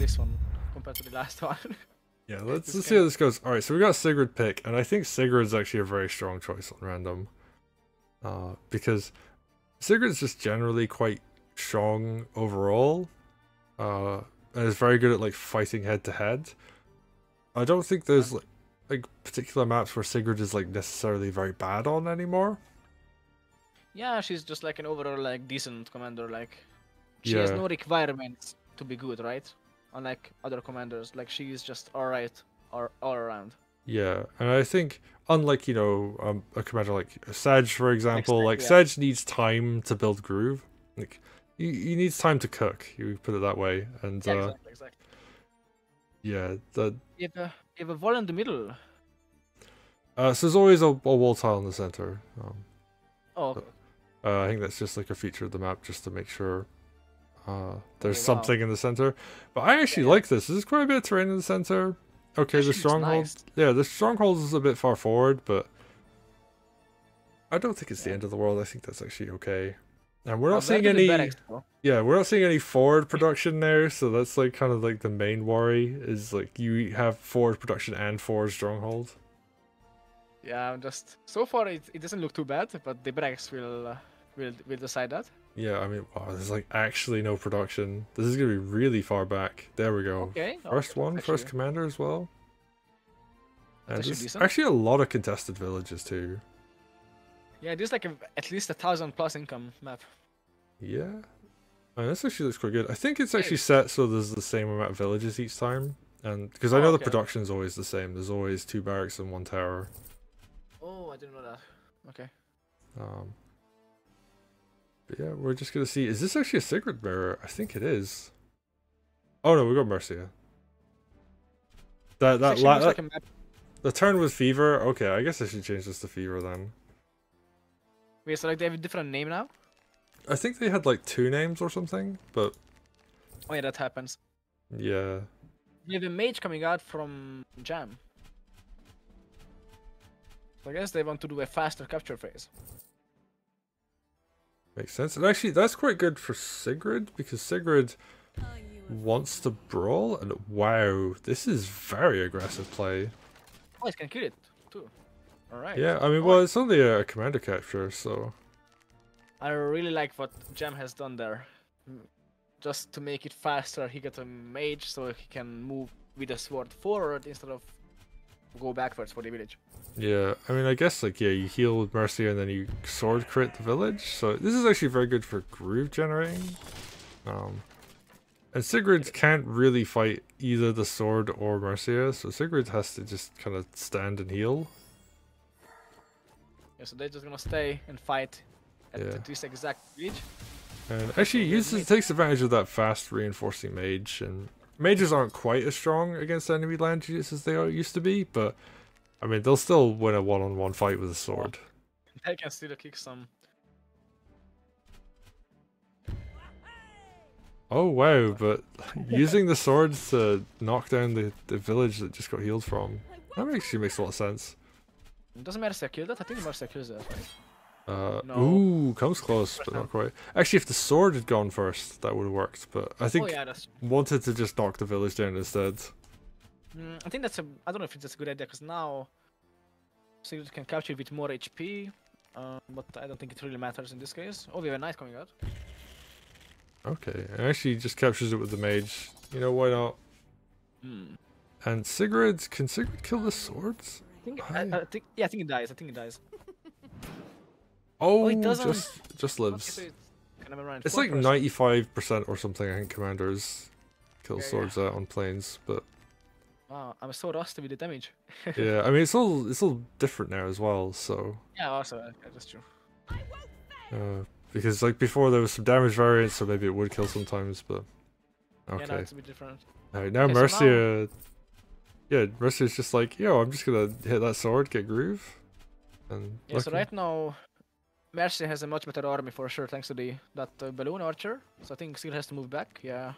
this one compared to the last one. Yeah, let's see how this goes. Alright, so we got Sigrid pick, and I think Sigrid's actually a very strong choice on random. Because Sigrid's just generally quite strong overall. And is very good at like fighting head to head. I don't think there's like particular maps where Sigrid is like necessarily very bad on anymore. Yeah, she's just like an overall like decent commander. Like she has no requirements to be good, right? Unlike other commanders, like she's just alright all around. Yeah, and I think unlike a commander like Sedge, for example, like Sedge needs time to build groove. Like he needs time to cook. You put it that way, and yeah, exactly. Yeah, the you have a wall in the middle. So there's always a wall tile in the center. Oh. Okay. I think that's just like a feature of the map, just to make sure there's something in the center. But I actually like this. There's quite a bit of terrain in the center. Okay, the stronghold. Nice. Yeah, the stronghold is a bit far forward, but I don't think it's the end of the world. I think that's actually okay. And we're not seeing any. We're not seeing any forward production there, so that's like kind of like the main worry is like you have forward production and forward stronghold. Yeah, just so far it doesn't look too bad, but the Brex will decide that. Yeah, I mean, wow, there's like actually no production. This is gonna be really far back. There we go. Okay. First commander as well. And there's actually a lot of contested villages too. Yeah, there's like at least 1,000+ income map. Yeah. I mean, this actually looks quite good. I think it's actually set so there's the same amount of villages each time. And because I know the production is always the same. There's always 2 barracks and 1 tower. Oh, I didn't know that. Okay. But yeah, we're just gonna see. Is this actually a Sigrid mirror? I think it is. Oh no, we got Mercia. The turn with Fever. Okay, I guess I should change this to Fever then. Wait, so like they have a different name now? I think they had like 2 names or something, but. Oh yeah, that happens. Yeah. We have a mage coming out from Jam. So I guess they want to do a faster capture phase. Makes sense. And actually, that's quite good for Sigrid, because Sigrid wants to brawl, and wow, this is very aggressive play. Oh, it can kill it, too. Alright. Yeah, I mean, well, it's only a commander capture, so... I really like what Jam has done there. Just to make it faster, he got a mage, so he can move with a sword forward instead of go backwards for the village. Yeah, I mean, I guess, like, yeah, you heal with Mercia and then you sword crit the village. So this is actually very good for groove generating. And Sigrid can't really fight either the sword or Mercia, so Sigrid has to just kind of stand and heal. Yeah, so they're just gonna stay and fight at this exact village. And actually takes advantage of that fast reinforcing mage, and mages aren't quite as strong against enemy land units as they used to be, but I mean, they'll still win a one-on-one fight with a sword. They can still kick some. Oh wow, but using the swords to knock down the village that just got healed from, that actually makes a lot of sense. Doesn't Mercia kill that? I think Mercia kills that, right? No. Ooh, comes close, but not quite. Actually, if the sword had gone first, that would have worked, but I think wanted to just knock the village down instead. I think that's I don't know if that's a good idea, because now Sigrid can capture with more HP, but I don't think it really matters in this case. Oh, we have a knight coming out. Okay, and actually just captures it with the mage. You know, why not? And Sigrid, can Sigrid kill the swords? I think it dies. I think it dies. Oh, it just lives. Okay, so it's like 95% or something. I think commanders kill swords out on planes, but. Wow, I'm so rusty with the damage. Yeah, I mean it's all different now as well. So. Yeah, also that's true. Because like before there was some damage variance, so maybe it would kill sometimes, but. Okay. Yeah, now it's a bit different. Alright, now Mercia. Yeah, Mercia's just like, yo, I'm just gonna hit that sword, get groove, and. Yeah, so right now, Mercia has a much better army for sure, thanks to that balloon archer. So I think Sigrid has to move back. Yeah.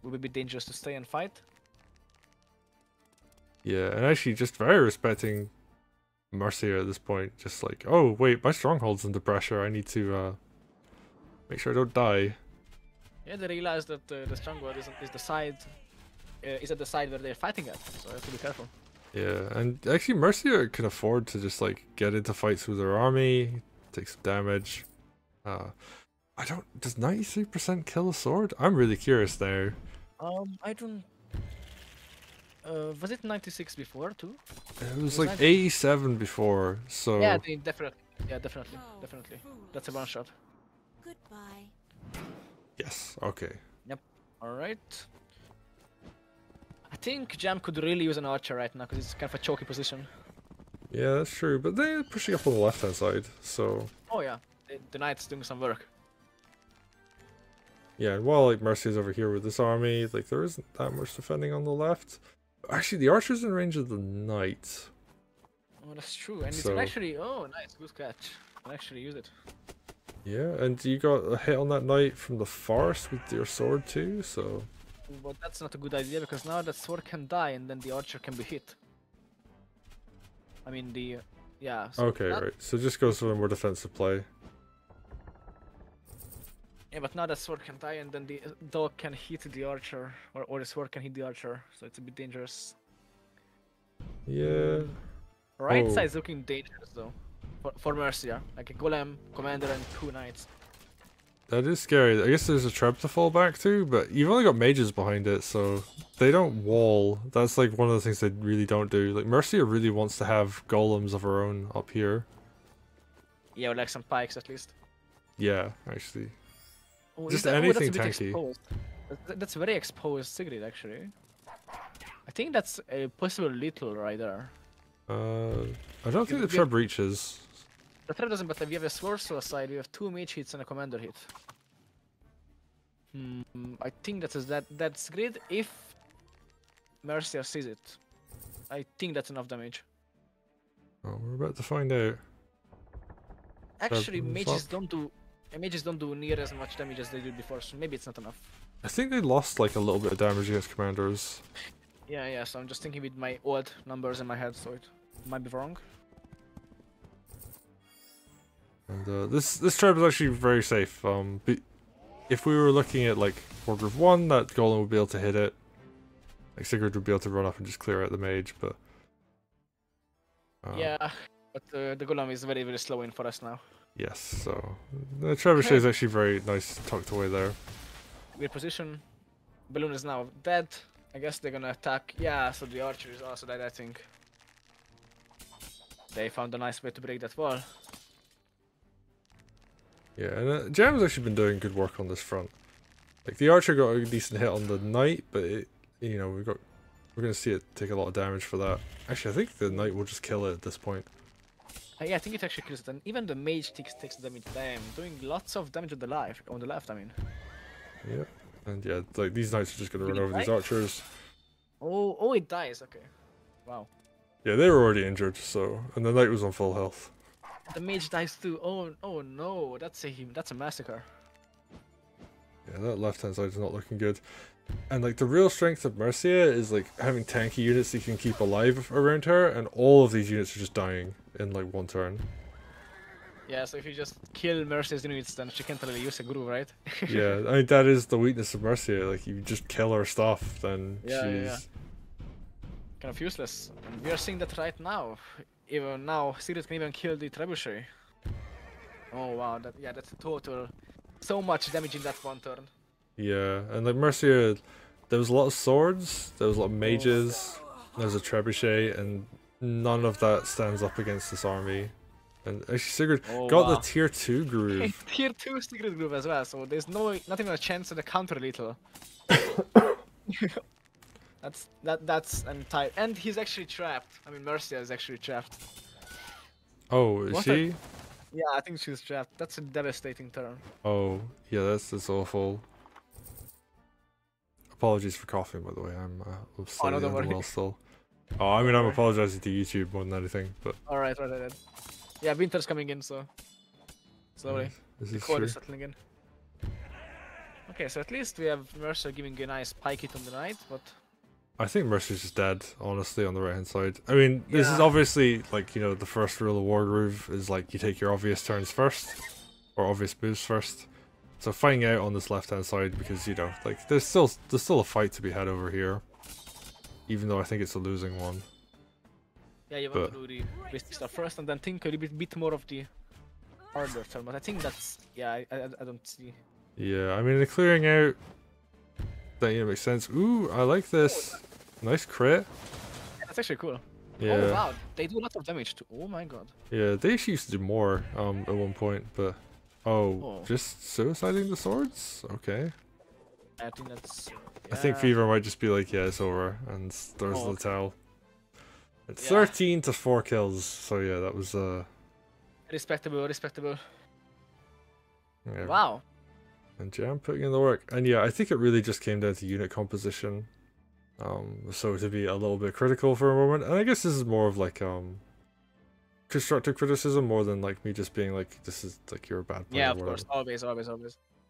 Would be a bit dangerous to stay and fight. Yeah, and actually just very respecting Mercia at this point. Just like, oh wait, my stronghold's under pressure. I need to make sure I don't die. Yeah, they realized that the stronghold is the side is at the side where they're fighting at, so you have to be careful. Yeah, and actually Mercia can afford to just like get into fights with their army, take some damage. I don't. Does 93% kill a sword? I'm really curious there. I don't. Was it 96 before too? It was like 87 before, so. Yeah, definitely. Yeah, definitely. That's a one shot. Goodbye. Yes. Okay. Yep. All right. I think Jam could really use an archer right now because it's kind of a choky position. Yeah, that's true. But they're pushing up on the left-hand side, so. Oh yeah, the knight's doing some work. Yeah, and while like Mercia's over here with this army, like there isn't that much defending on the left. Actually, the archer's in range of the knight. Oh, that's true, and So- it's can actually. Oh, nice, good catch. Can actually use it. Yeah, and you got a hit on that knight from the forest with your sword too, so. But that's not a good idea because now that sword can die and then the archer can be hit. I mean the, yeah. So Okay, right. So just goes for a more defensive play. Yeah, but now that sword can die and then the dog can hit the archer, or the sword can hit the archer, so it's a bit dangerous. Yeah. Right Oh. side's looking dangerous though, for Mercia, like a golem, commander, and 2 knights. That is scary. I guess there's a trap to fall back to, but you've only got mages behind it, so they don't wall. That's like one of the things they really don't do. Like Mercia really wants to have golems of her own up here. Yeah, or like some pikes at least. Yeah, actually. Oh, Just that's anything a bit tanky. exposed. That's very exposed, Sigrid, actually. I think that's a possible little right there. I don't think the trap reaches. The threat doesn't, but we have a Swordsword aside, we have 2 mage hits and a commander hit. I think that's Sigrid if Mercia sees it. I think that's enough damage. Oh, we're about to find out. Actually, Fuck. mages don't do near as much damage as they did before, so maybe it's not enough. I think they lost like a little bit of damage against commanders. Yeah, so I'm just thinking with my old numbers in my head, so it might be wrong. And this trap is actually very safe. But if we were looking at like Wargroove 1, that golem would be able to hit it. Like Sigrid would be able to run up and just clear out the mage, but Yeah, but the golem is very, very slow in for us now. yes, so the trebuchet is actually very nice tucked away there. Weird position. Balloon is now dead. I guess they're gonna attack. Yeah, so the archer is also dead, I think. They found a nice way to break that wall. Yeah, and Jam has actually been doing good work on this front. Like the archer got a decent hit on the knight, but you know we're gonna see it take a lot of damage for that. Actually, I think the knight will just kill it at this point. Yeah, I think it actually kills it, and even the mage takes damage. Damn, doing lots of damage on the left. I mean. Yeah, and yeah, like these knights are just gonna Did run it over these die? archers. Oh, it dies. Okay. Wow. Yeah, they were already injured, so and the knight was on full health. The mage dies too. Oh no, that's a massacre. Yeah, that left-hand side is not looking good. And like the real strength of Mercia is like having tanky units that you can keep alive around her, and all of these units are just dying in like one turn. Yeah, so if you just kill Mercia's units, then she can't really use a groove, right? Yeah, I mean that is the weakness of Mercia. Like you just kill her stuff, then Yeah, she's yeah. Kind of useless. And we are seeing that right now. Even now, Sigrid can even kill the trebuchet. Oh wow, that's a total. So much damage in that one turn. Yeah, and like Mercia, there was a lot of swords, there was a lot of mages, there was a trebuchet, and none of that stands up against this army. And actually Sigrid got the tier 2 groove. Tier 2 Sigrid groove as well, so there's not even a chance at a counter little. that's entire, and he's actually trapped. I mean, Mercia is actually trapped. Oh, is What she? Yeah, I think she's trapped. That's a devastating turn. Oh, yeah, that's awful. Apologies for coughing, by the way. I'm slightly don't worry. unwell still. Oh, I mean, I'm apologizing to YouTube more than anything, but Alright, right. Yeah, winter's coming in, so slowly. this The is cold true. is settling in. Okay, so at least we have Mercia giving a nice pike hit on the knight, but I think Mercia's just dead, honestly, on the right hand side. I mean, this is Yeah. obviously, like, you know, the first rule of Wargroove is, like, you take your obvious turns first, or obvious moves first. So fighting out on this left-hand side because, you know, like there's still a fight to be had over here. Even though I think it's a losing one. Yeah, you want to do the basic stuff first and then think a little bit more of the harder turn, but I think that's, yeah, I don't see. Yeah, I mean, the clearing out, that makes sense. Ooh, I like this. Nice crit. Yeah, that's actually cool. Yeah. Oh wow, they do a lot of damage too. Oh my god. Yeah, they actually used to do more at one point, but just suiciding the swords? Okay. I think that's. I think Fever might just be like, yeah, it's over, and throws the towel. It's 13 to 4 kills, so yeah, that was respectable, respectable. Yeah. Wow. And Jam putting in the work, and yeah, I think it really just came down to unit composition. So to be a little bit critical for a moment, and I guess this is more of like constructive criticism more than like me just being like, this is like you're a bad player. Yeah, of course, always.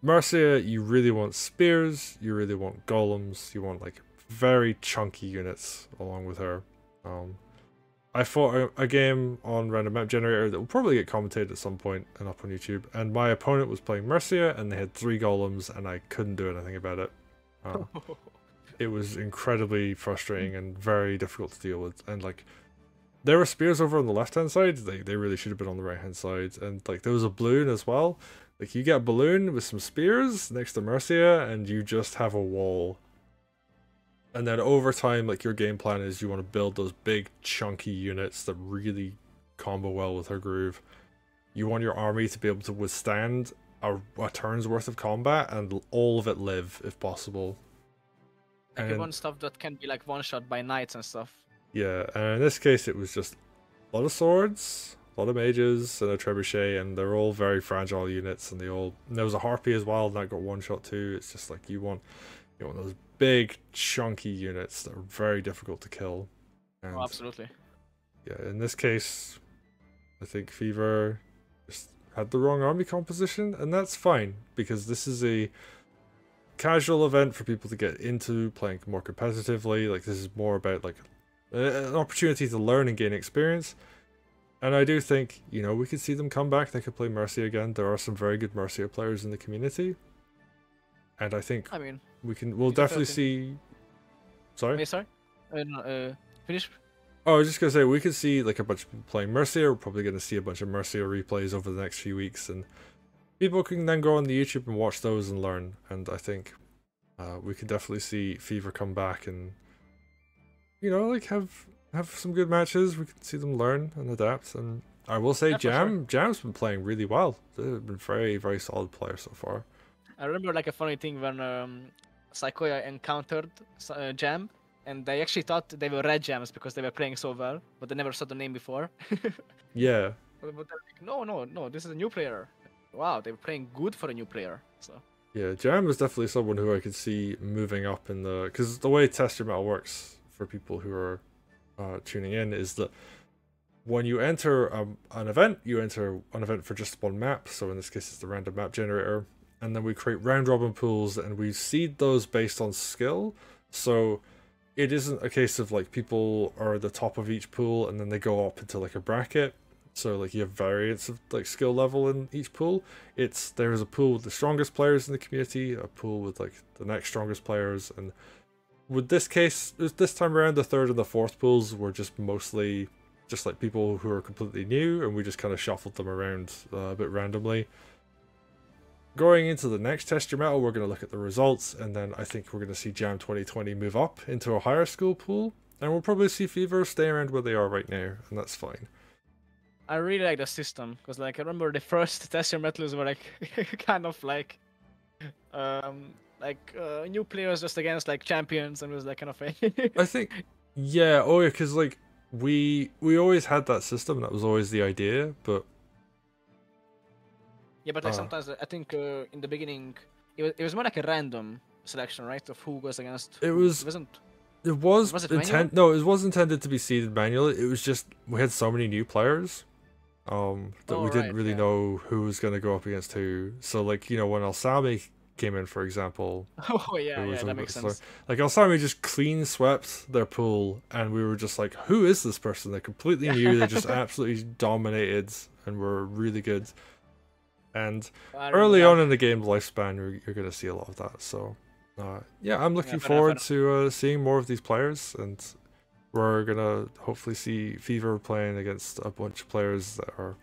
Mercia, you really want spears, you really want golems, you want like very chunky units along with her. I fought a game on Random Map Generator that will probably get commentated at some point and up on YouTube, and my opponent was playing Mercia and they had 3 golems and I couldn't do anything about it. It was incredibly frustrating and very difficult to deal with, and like there were spears over on the left hand side, they really should have been on the right hand side, and like there was a balloon as well. Like you get a balloon with some spears next to Mercia and you just have a wall. And then over time, like your game plan is you want to build those big chunky units that really combo well with her groove. You want your army to be able to withstand a turn's worth of combat and all of it live if possible. Like you want stuff that can be like one shot by knights and stuff. Yeah, and in this case it was just a lot of swords, a lot of mages, and a trebuchet, and they're all very fragile units, and there was a harpy as well, and that got one shot too. It's just like you want those big chunky units that are very difficult to kill. And absolutely. Yeah, in this case, I think Fever just had the wrong army composition, and that's fine because this is a casual event for people to get into playing more competitively. Like this is more about like an opportunity to learn and gain experience. And I do think, we could see them come back. They could play Mercia again. There are some very good Mercia players in the community. And I think we'll definitely see. Sorry? Sorry? Finish? Oh, I was just going to say, we could see like a bunch of people playing Mercia. We're probably going to see a bunch of Mercia replays over the next few weeks. And people can then go on the YouTube and watch those and learn. And I think we could definitely see Fever come back and, like have some good matches. We can see them learn and adapt. And I will say Jam's been playing really well. They've been very, very solid players so far. I remember like a funny thing when Psychoya encountered Jam, and they actually thought they were red Jams because they were playing so well, but they never saw the name before. Yeah. But they're like, no, this is a new player. Wow, they were playing good for a new player. So. Yeah, Jam is definitely someone who I could see moving up in because the way Test Your Metal works for people who are tuning in is that when you enter an event, you enter an event for just one map. So in this case, it's the Random Map Generator. And then we create round robin pools and we seed those based on skill. So it isn't a case of like people are at the top of each pool and then they go up into like a bracket. So like you have variance of like skill level in each pool. There's a pool with the strongest players in the community, a pool with like the next strongest players. And with this time around, the third and the fourth pools were just mostly just like people who are completely new, and we just kind of shuffled them around a bit randomly. Going into the next Test Your Metal, we're going to look at the results, and then I think we're going to see Jam2020 move up into a higher skill pool, and we'll probably see Fever stay around where they are right now, and that's fine. I really like the system, because like I remember the first Test Your Metals were like kind of like new players just against like champions, and it was like kind of I think, yeah, because like we always had that system, that was always the idea, but yeah, but like sometimes I think in the beginning it was more like a random selection, right, of who goes against. It was intended to be seeded manually. It was just we had so many new players that we didn't really know who was going to go up against who. So like when Alsami came in, for example. Oh yeah, that makes sense. Like Alsami just clean swept their pool, and we were just like, who is this person? They're completely new. They just absolutely dominated and were really good. And early on in the game lifespan, you're going to see a lot of that. So, yeah, I'm looking forward to seeing more of these players, and we're going to hopefully see Fever playing against a bunch of players that are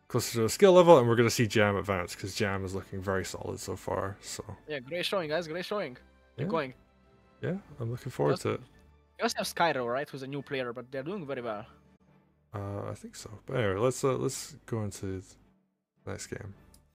closer to a skill level, and we're going to see Jam advance, because Jam is looking very solid so far. So yeah, great showing, guys, great showing. Keep going. Yeah, I'm looking forward to it. You also have Skyro, right, who's a new player, but they're doing very well. I think so. But anyway, let's go into the next game.